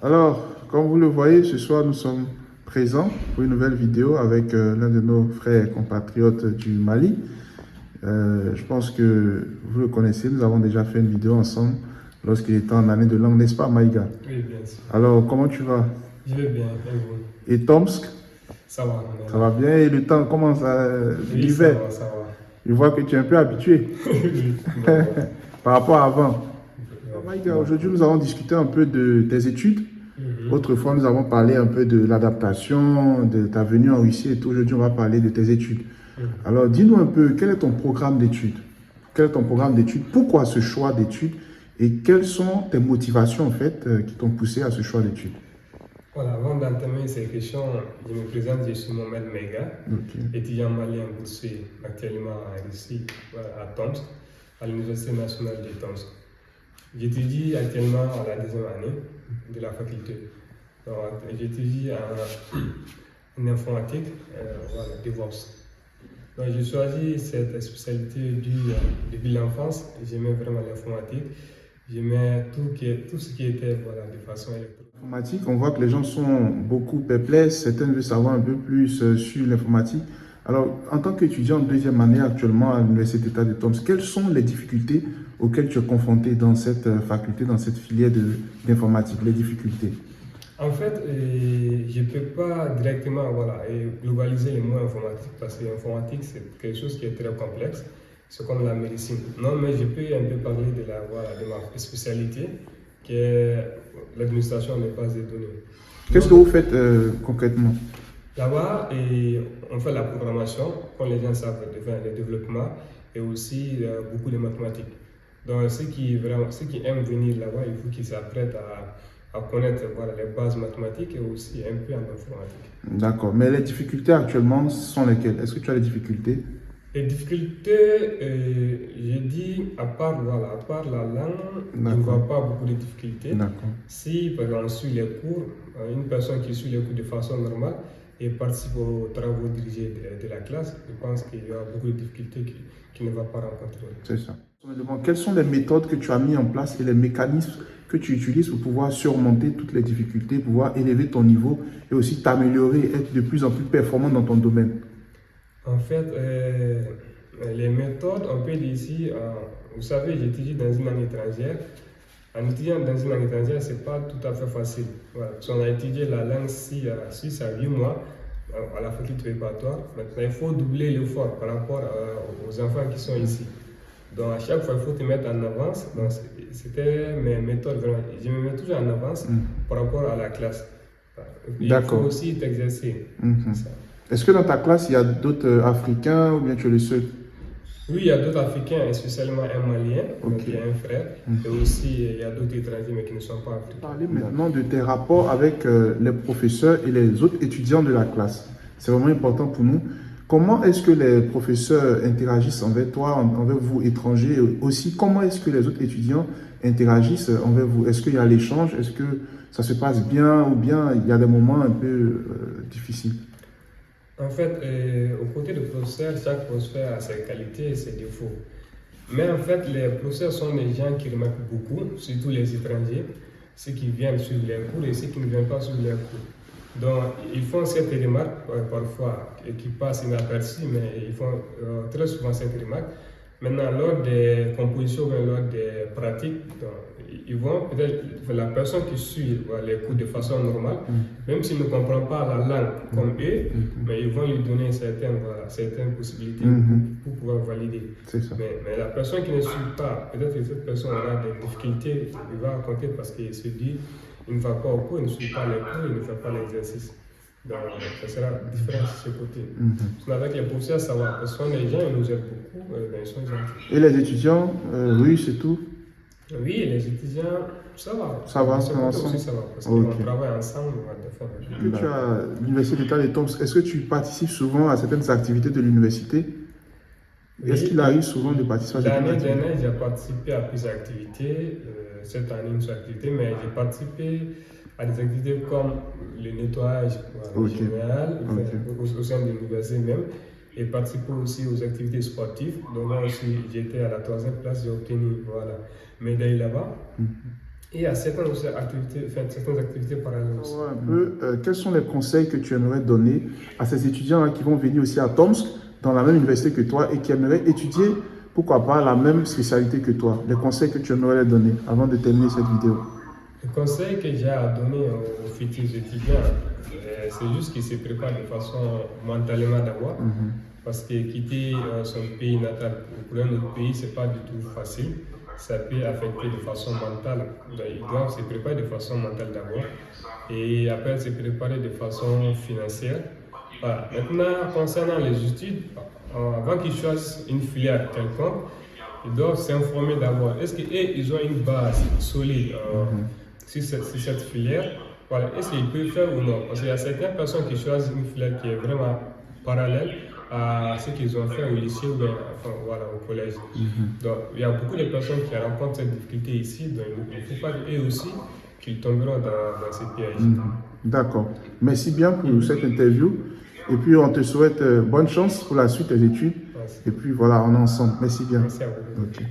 Alors, comme vous le voyez, ce soir, nous sommes présents pour une nouvelle vidéo avec l'un de nos frères compatriotes du Mali. Je pense que vous le connaissez, nous avons déjà fait une vidéo ensemble lorsqu'il était en année de langue, n'est-ce pas, Maïga? Oui, bien sûr. Alors, comment tu vas? Je vais bien, et vous? Et Tomsk, Ça va, ça va bien? Et le temps commence à Oui, l'hiver? ça va. Je vois que tu es un peu habitué Oui, bon. par rapport à avant. Ouais. Maïga, aujourd'hui, nous allons discuter un peu de tes études. Autrefois, nous avons parlé un peu de l'adaptation, de ta venue en Russie et tout. Aujourd'hui, on va parler de tes études. Alors, dis-nous un peu, quel est ton programme d'études? Quel est ton programme d'études? Pourquoi ce choix d'études? Et quelles sont tes motivations, en fait, qui t'ont poussé à ce choix d'études? Voilà, avant d'entamer ces questions, je me présente, je suis Mohamed Mega, étudiant malien boursier actuellement à Russie, à Tomsk, à l'Université nationale de Tomsk. J'étudie actuellement à la deuxième année de la faculté. Donc, j'étudie en informatique, voilà, DevOps. Donc, j'ai choisi cette spécialité depuis l'enfance. J'aimais vraiment l'informatique. J'aimais tout ce qui était voilà, de façon électronique. Informatique, on voit que les gens sont beaucoup perplexes. Certains veulent savoir un peu plus sur l'informatique. Alors, en tant qu'étudiant en deuxième année actuellement à l'Université d'État de Tomsk, quelles sont les difficultés auxquelles tu es confronté dans cette faculté, dans cette filière d'informatique, les difficultés? En fait, je ne peux pas directement voilà, globaliser les mots informatique parce que l'informatique, c'est quelque chose qui est très complexe. C'est comme la médecine. Non, mais je peux un peu parler de ma spécialité, qui est l'administration des bases de données. Qu'est-ce que vous faites concrètement? Là-bas, on fait la programmation, comme les gens savent, le développement et aussi beaucoup de mathématiques. Donc, ceux qui aiment venir là-bas, il faut qu'ils s'apprêtent à connaître voilà, les bases mathématiques et aussi un peu en informatique. D'accord. Mais les difficultés actuellement sont lesquelles? Est-ce que tu as des difficultés? Les difficultés, j'ai dit, à part la langue, je ne vois pas beaucoup de difficultés. Si, par exemple, on suit les cours, une personne qui suit les cours de façon normale et participe aux travaux dirigés de la classe, je pense qu'il y a beaucoup de difficultés qu'il ne va pas rencontrer. C'est ça. Quelles sont les méthodes que tu as mis en place et les mécanismes que tu utilises pour pouvoir surmonter toutes les difficultés, pouvoir élever ton niveau et aussi t'améliorer et être de plus en plus performant dans ton domaine? En fait, les méthodes, on peut dire ici, vous savez, j'étudie dans une langue étrangère. En étudiant dans une langue étrangère, ce n'est pas tout à fait facile. Voilà. Parce qu'on a étudié la langue suisse à 8 mois à la faculté préparatoire. Maintenant, il faut doubler l'effort par rapport aux enfants qui sont ici. Donc, à chaque fois, il faut te mettre en avance. Donc, c'était mes méthodes, vraiment. Je me mets toujours en avance par rapport à la classe. Il faut aussi t'exercer. Est-ce que dans ta classe, il y a d'autres Africains ou bien tu es le seul? Oui, il y a d'autres Africains, spécialement un Malien, qui est un frère, et aussi il y a d'autres étrangers, mais qui ne sont pas africains. Parlez maintenant de tes rapports avec les professeurs et les autres étudiants de la classe. C'est vraiment important pour nous. Comment est-ce que les professeurs interagissent envers toi, envers vous, étrangers? Et aussi, comment est-ce que les autres étudiants interagissent envers vous? Est-ce qu'il y a l'échange? Est-ce que ça se passe bien ou bien il y a des moments un peu difficiles? En fait, au côté du professeur, chaque professeur a ses qualités et ses défauts. Mais en fait, les professeurs sont des gens qui remarquent beaucoup, surtout les étrangers, ceux qui viennent suivre les cours et ceux qui ne viennent pas suivre les cours. Donc, ils font cette remarque parfois qui passent inaperçues, mais ils font très souvent cette remarque. Maintenant, lors des compositions, lors des pratiques, donc, ils vont peut-être, la personne qui suit les cours de façon normale, même s'il ne comprend pas la langue comme eux, mais ils vont lui donner certaines possibilités pour pouvoir valider. Mais la personne qui ne suit pas, peut-être que cette personne aura des difficultés, il va raconter parce qu'il se dit, il ne va pas au cours, il ne suit pas les cours, il ne fait pas l'exercice. Donc, ça sera différent de ce côté. Avec les professeurs, ça va. Ce sont des gens, ils nous aident beaucoup, ils sont gentils. Et les étudiants, oui, c'est tout? Oui, les étudiants, ça va. Ça va, ça va aussi, ça va, parce qu'on travaille ensemble. Tu as l'Université d'État de Tomsk. Est-ce que tu participes souvent à certaines activités de l'université? Oui. Est-ce qu'il arrive souvent de participer à certaines activités? L'année dernière, j'ai participé à plusieurs activités. Cette année, une seule activité, mais j'ai participé à des activités comme le nettoyage général, au sein de l'université même, et participer aussi aux activités sportives. Donc moi aussi, j'étais à la 3e place, j'ai obtenu médaille là-bas. Et il y a certaines activités parallèles aussi. Un peu, quels sont les conseils que tu aimerais donner à ces étudiants qui vont venir aussi à Tomsk, dans la même université que toi, et qui aimeraient étudier, pourquoi pas, la même spécialité que toi? Les conseils que tu aimerais leur donner avant de terminer cette vidéo. Le conseil que j'ai à donner aux futurs étudiants, c'est juste qu'ils se préparent de façon mentalement d'abord. Parce que quitter son pays natal pour un autre pays, ce n'est pas du tout facile. Ça peut affecter de façon mentale. Donc, ils doivent se préparer de façon mentale d'abord. Et après, se préparer de façon financière. Voilà. Maintenant, concernant les études, avant qu'ils choisissent une filière quelconque, ils doivent s'informer d'abord. Est-ce qu'ils ont une base solide sur cette filière? Voilà. Est-ce qu'ils peuvent faire ou non? Parce qu'il y a certaines personnes qui choisissent une filière qui est vraiment parallèle à ce qu'ils ont fait au lycée ou bien, voilà, au collège. Donc, il y a beaucoup de personnes qui rencontrent cette difficulté ici, donc il ne faut pas eux aussi qu'ils tomberont dans ces pièges. D'accord. Merci bien pour cette interview. Et puis, on te souhaite bonne chance pour la suite des études. Merci. Et puis, voilà, on est ensemble. Merci bien. Merci à vous. Ok.